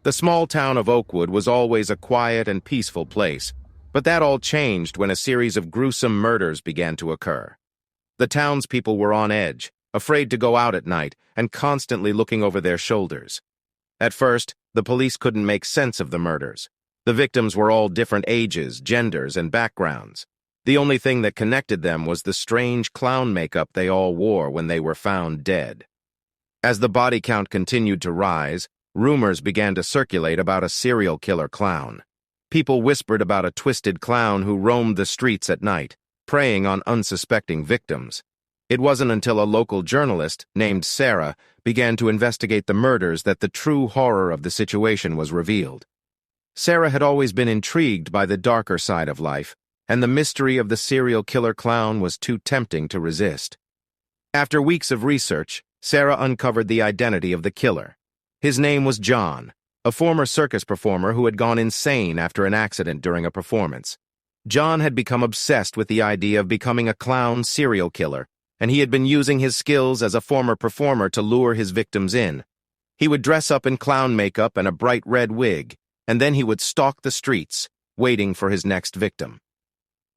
The small town of Oakwood was always a quiet and peaceful place, but that all changed when a series of gruesome murders began to occur. The townspeople were on edge, afraid to go out at night, and constantly looking over their shoulders. At first, the police couldn't make sense of the murders. The victims were all different ages, genders, and backgrounds. The only thing that connected them was the strange clown makeup they all wore when they were found dead. As the body count continued to rise, rumors began to circulate about a serial killer clown. People whispered about a twisted clown who roamed the streets at night, preying on unsuspecting victims. It wasn't until a local journalist, named Sarah, began to investigate the murders that the true horror of the situation was revealed. Sarah had always been intrigued by the darker side of life, and the mystery of the serial killer clown was too tempting to resist. After weeks of research, Sarah uncovered the identity of the killer. His name was John, a former circus performer who had gone insane after an accident during a performance. John had become obsessed with the idea of becoming a clown serial killer, and he had been using his skills as a former performer to lure his victims in. He would dress up in clown makeup and a bright red wig, and then he would stalk the streets, waiting for his next victim.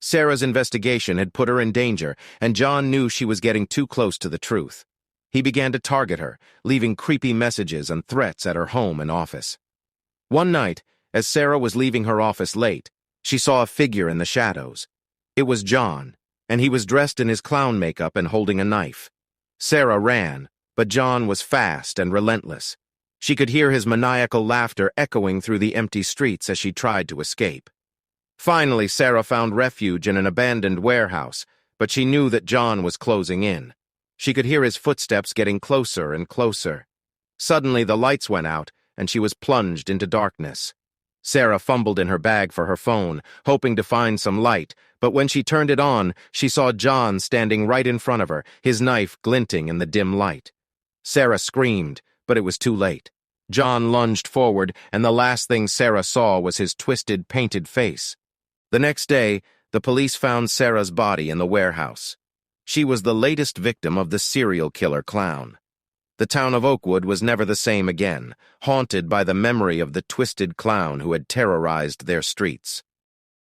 Sarah's investigation had put her in danger, and John knew she was getting too close to the truth. He began to target her, leaving creepy messages and threats at her home and office. One night, as Sarah was leaving her office late, she saw a figure in the shadows. It was John, and he was dressed in his clown makeup and holding a knife. Sarah ran, but John was fast and relentless. She could hear his maniacal laughter echoing through the empty streets as she tried to escape. Finally, Sarah found refuge in an abandoned warehouse, but she knew that John was closing in. She could hear his footsteps getting closer and closer. Suddenly, the lights went out, and she was plunged into darkness. Sarah fumbled in her bag for her phone, hoping to find some light, but when she turned it on, she saw John standing right in front of her, his knife glinting in the dim light. Sarah screamed, but it was too late. John lunged forward, and the last thing Sarah saw was his twisted, painted face. The next day, the police found Sarah's body in the warehouse. She was the latest victim of the serial killer clown. The town of Oakwood was never the same again, haunted by the memory of the twisted clown who had terrorized their streets.